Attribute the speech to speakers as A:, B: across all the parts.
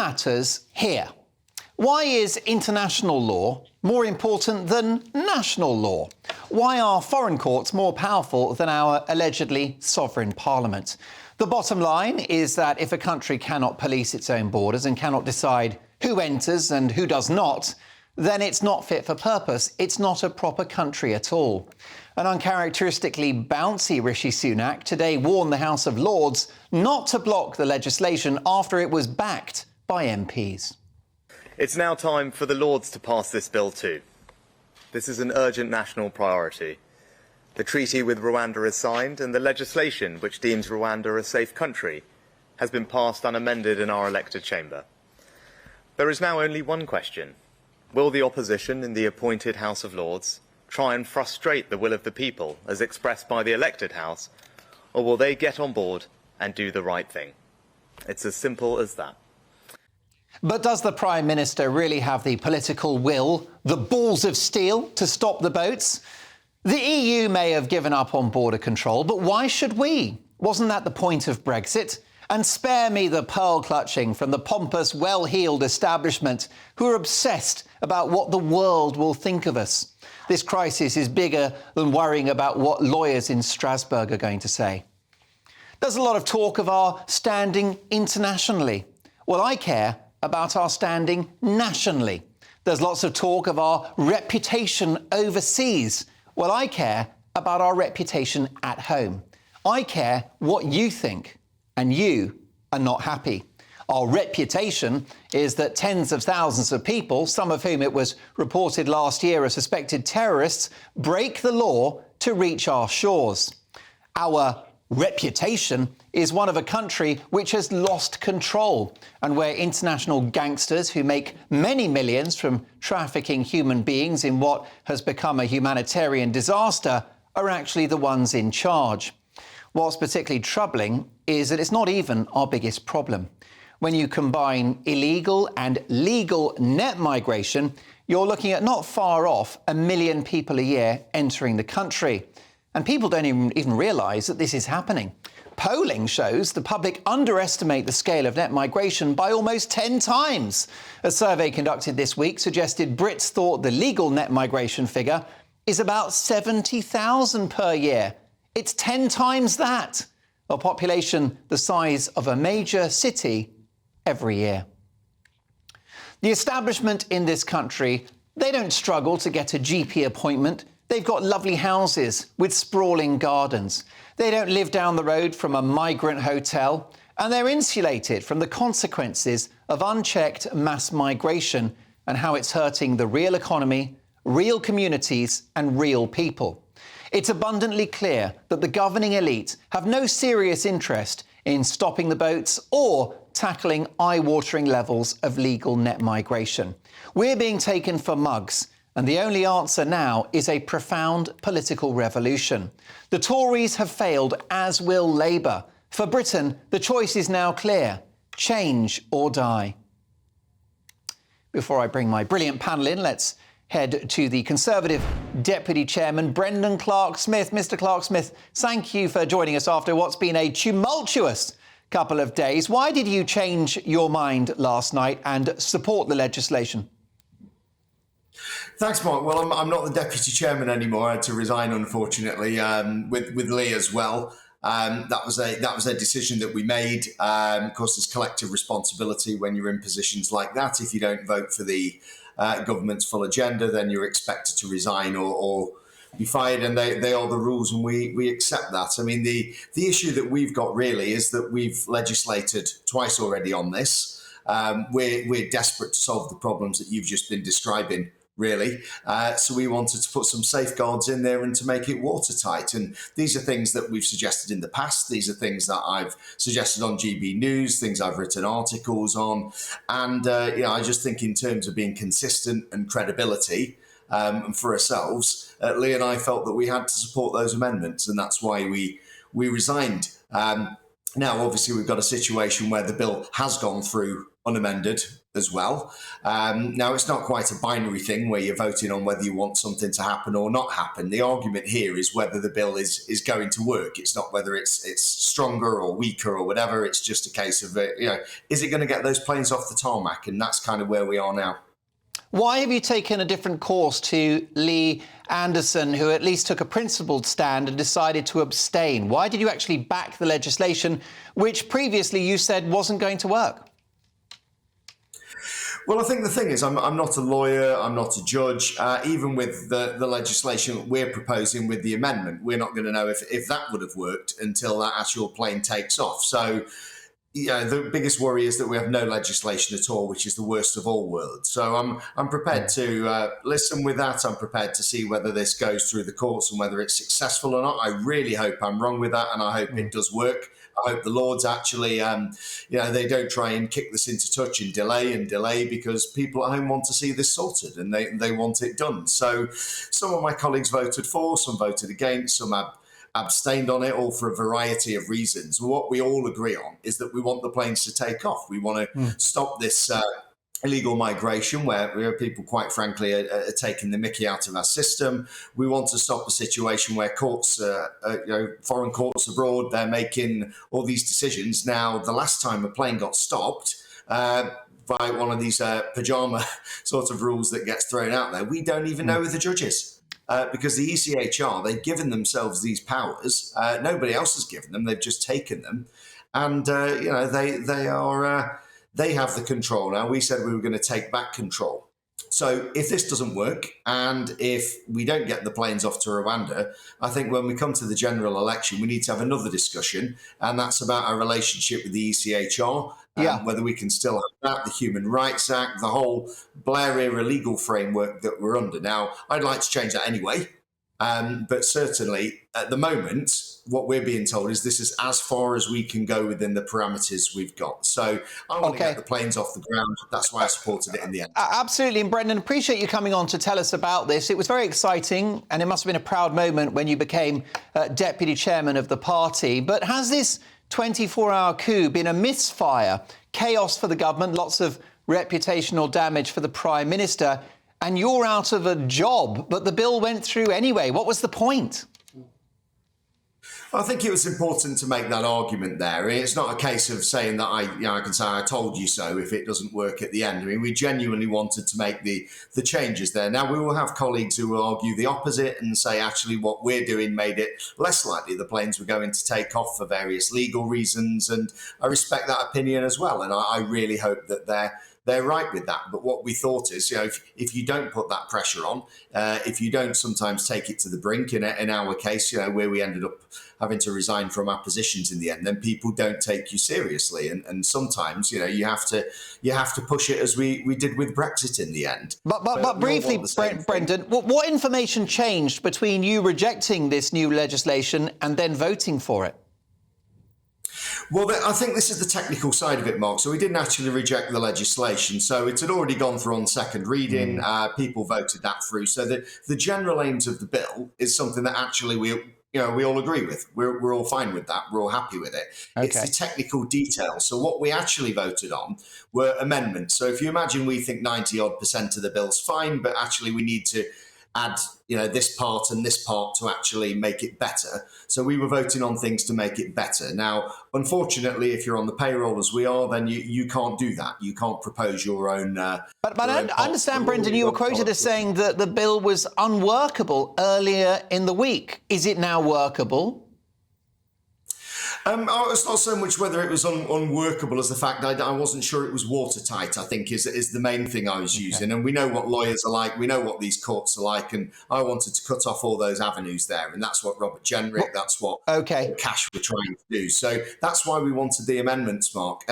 A: matters here? Why is international law more important than national law? Why are foreign courts more powerful than our allegedly sovereign parliament? The bottom line is that if a country cannot police its own borders and cannot decide who enters and who does not, then it's not fit for purpose. It's not a proper country at all. An uncharacteristically bouncy Rishi Sunak today warned the House of Lords not to block the legislation after it was backed by MPs.
B: It's now time for the Lords to pass this bill too. This is an urgent national priority. The treaty with Rwanda is signed and the legislation which deems Rwanda a safe country has been passed unamended in our elected chamber. There is now only one question. Will the opposition in the appointed House of Lords try and frustrate the will of the people as expressed by the elected House, or will they get on board and do the right thing? It's as simple as that.
A: But does the Prime Minister really have the political will, the balls of steel, to stop the boats? The EU may have given up on border control, but why should we? Wasn't that the point of Brexit? And spare me the pearl clutching from the pompous, well-heeled establishment who are obsessed about what the world will think of us. This crisis is bigger than worrying about what lawyers in Strasbourg are going to say. There's a lot of talk of our standing internationally. Well, I care about our standing nationally. There's lots of talk of our reputation overseas. Well, I care about our reputation at home. I care what you think, and you are not happy. Our reputation is that tens of thousands of people, some of whom it was reported last year are suspected terrorists, break the law to reach our shores. Our reputation is one of a country which has lost control and where international gangsters who make many millions from trafficking human beings in what has become a humanitarian disaster are actually the ones in charge. What's particularly troubling is that it's not even our biggest problem. When you combine illegal and legal net migration, you're looking at not far off 1 million people a year entering the country. And people don't even realise that this is happening. Polling shows the public underestimate the scale of net migration by almost 10 times. A survey conducted this week suggested Brits thought the legal net migration figure is about 70,000 per year. It's 10 times that, a population the size of a major city every year. The establishment in this country, they don't struggle to get a GP appointment. They've got lovely houses with sprawling gardens. They don't live down the road from a migrant hotel, and they're insulated from the consequences of unchecked mass migration and how it's hurting the real economy, real communities, and real people. It's abundantly clear that the governing elite have no serious interest in stopping the boats or tackling eye-watering levels of legal net migration. We're being taken for mugs, and the only answer now is a profound political revolution. The Tories have failed, as will Labour. For Britain, the choice is now clear: change or die. Before I bring my brilliant panel in, let's head to the Conservative Deputy Chairman, Brendan Clarke-Smith. Mr Clarke-Smith, thank you for joining us after what's been a tumultuous couple of days. Why did you change your mind last night and support the legislation?
C: Thanks, Mark. Well, I'm not the Deputy Chairman anymore. I had to resign, unfortunately, with Lee as well. That was a decision that we made. Of course, there's collective responsibility when you're in positions like that. If you don't vote for the government's full agenda, then you're expected to resign or be fired, and they are the rules, and we accept that. I mean, the issue that we've got really is that we've legislated twice already on this. We're desperate to solve the problems that you've just been describing, really. So we wanted to put some safeguards in there and to make it watertight. And these are things that we've suggested in the past. These are things that I've suggested on GB News, things I've written articles on. And, I just think in terms of being consistent and credibility for ourselves, Lee and I felt that we had to support those amendments. And that's why we resigned. Now, obviously, we've got a situation where the bill has gone through unamended as well. Now, it's not quite a binary thing where you're voting on whether you want something to happen or not happen. The argument here is whether the bill is going to work. It's not whether it's stronger or weaker or whatever. It's just a case of, is it going to get those planes off the tarmac? And that's kind of where we are now.
A: Why have you taken a different course to Lee Anderson, who at least took a principled stand and decided to abstain? Why did you actually back the legislation, which previously you said wasn't going to work?
C: Well, I think the thing is, I'm not a lawyer, I'm not a judge. Even with the legislation that we're proposing with the amendment, we're not going to know if that would have worked until that actual plane takes off. So, the biggest worry is that we have no legislation at all, which is the worst of all worlds. So I'm prepared to listen with that. I'm prepared to see whether this goes through the courts and whether it's successful or not. I really hope I'm wrong with that, and I hope it does work. I hope the Lords actually, they don't try and kick this into touch and delay, because people at home want to see this sorted and they want it done. So some of my colleagues voted for, some voted against, some abstained on it, all for a variety of reasons. What we all agree on is that we want the planes to take off. We want to stop this illegal migration where people, quite frankly, are taking the mickey out of our system. We want to stop a situation where courts, foreign courts abroad, they're making all these decisions. Now, the last time a plane got stopped by one of these pajama sort of rules that gets thrown out there, we don't even know who the judge is. Because the ECHR, they've given themselves these powers. Nobody else has given them. They've just taken them. And, they have the control now. We said we were going to take back control. So if this doesn't work and if we don't get the planes off to Rwanda, I think when we come to the general election, we need to have another discussion. And that's about our relationship with the ECHR, whether we can still have that, the Human Rights Act, the whole Blair era legal framework that we're under. Now, I'd like to change that anyway. But certainly at the moment, what we're being told is this is as far as we can go within the parameters we've got. So I want to get the planes off the ground. That's why I supported it in the end.
A: Absolutely. And Brendan, appreciate you coming on to tell us about this. It was very exciting and it must have been a proud moment when you became deputy chairman of the party. But has this 24-hour coup been a misfire? Chaos for the government, lots of reputational damage for the Prime Minister, and you're out of a job, but the bill went through anyway. What was the point?
C: I think it was important to make that argument there. It's not a case of saying that I can say I told you so if it doesn't work at the end. I mean, we genuinely wanted to make the changes there. Now, we will have colleagues who will argue the opposite and say actually what we're doing made it less likely the planes were going to take off for various legal reasons. And I respect that opinion as well. And I really hope that they're right with that. But what we thought is, if you don't put that pressure on, if you don't sometimes take it to the brink, in our case, where we ended up having to resign from our positions in the end, then people don't take you seriously. And sometimes, you have to push it as we did with Brexit in the end.
A: But briefly, Brendan, what information changed between you rejecting this new legislation and then voting for it?
C: Well, I think this is the technical side of it, Mark. So we didn't actually reject the legislation. So it had already gone through on second reading. People voted that through. So the general aims of the bill is something that actually we all agree with. We're all fine with that. We're all happy with it. Okay. It's the technical details. So what we actually voted on were amendments. So if you imagine we think 90% of the bill's fine, but actually we need to add this part and this part to actually make it better. So we were voting on things to make it better. Now, unfortunately, if you're on the payroll as we are, then you can't do that. You can't propose your own.
A: But I understand, Brendan, you were quoted as saying that the bill was unworkable earlier in the week. Is it now workable?
C: It's not so much whether it was unworkable as the fact I wasn't sure it was watertight, I think, is the main thing I was using. And we know what lawyers are like. We know what these courts are like. And I wanted to cut off all those avenues there. And that's what Robert Jenrick, that's what Cash were trying to do. So that's why we wanted the amendments, Mark.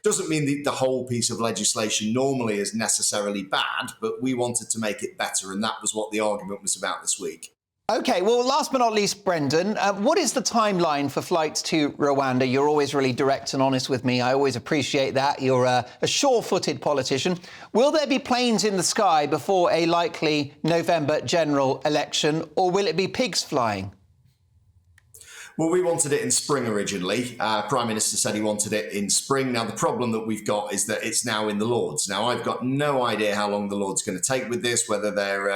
C: Doesn't mean the whole piece of legislation normally is necessarily bad, but we wanted to make it better. And that was what the argument was about this week.
A: OK, well, last but not least, Brendan, what is the timeline for flights to Rwanda? You're always really direct and honest with me. I always appreciate that. You're a sure-footed politician. Will there be planes in the sky before a likely November general election, or will it be pigs flying?
C: Well, we wanted it in spring originally. Prime Minister said he wanted it in spring. Now, the problem that we've got is that it's now in the Lords. Now, I've got no idea how long the Lords are going to take with this, whether they're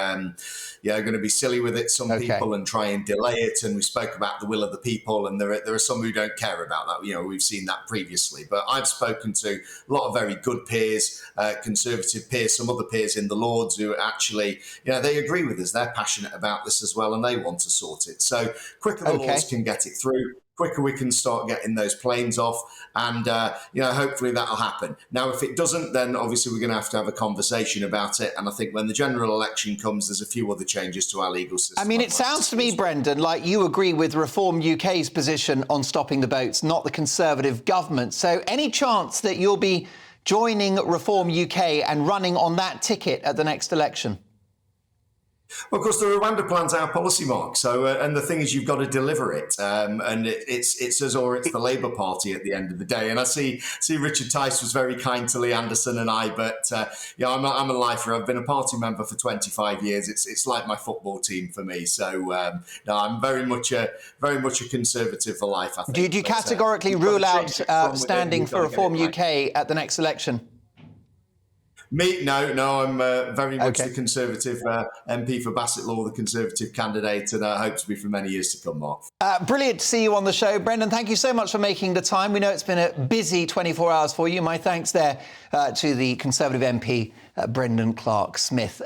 C: going to be silly with it, some people, and try and delay it. And we spoke about the will of the people, and there are some who don't care about that. We've seen that previously. But I've spoken to a lot of very good peers, Conservative peers, some other peers in the Lords who actually, they agree with us. They're passionate about this as well, and they want to sort it. So quicker the Lords can get it through, quicker we can start getting those planes off, and hopefully that'll happen. Now, if it doesn't, then obviously we're going to have a conversation about it. And I think when the general election comes, there's a few other changes to our legal system.
A: I mean, it sounds to me, Brendan, like you agree with Reform UK's position on stopping the boats, not the Conservative government. So any chance that you'll be joining Reform UK and running on that ticket at the next election?
C: Well, of course, the Rwanda plan's our policy, Mark. So, and the thing is, you've got to deliver it. And it's us or it's the Labour Party at the end of the day. And I see Richard Tice was very kind to Lee Anderson and I, but I'm a lifer. I've been a party member for 25 years. It's like my football team for me. So, no, I'm very much a Conservative for life, I think.
A: Do you categorically rule out standing for Reform UK at the next election?
C: Me? No, I'm very much the Conservative MP for Bassett Law, the Conservative candidate, and I hope to be for many years to come, Mark.
A: Brilliant to see you on the show. Brendan, thank you so much for making the time. We know it's been a busy 24 hours for you. My thanks there to the Conservative MP, Brendan Clarke-Smith.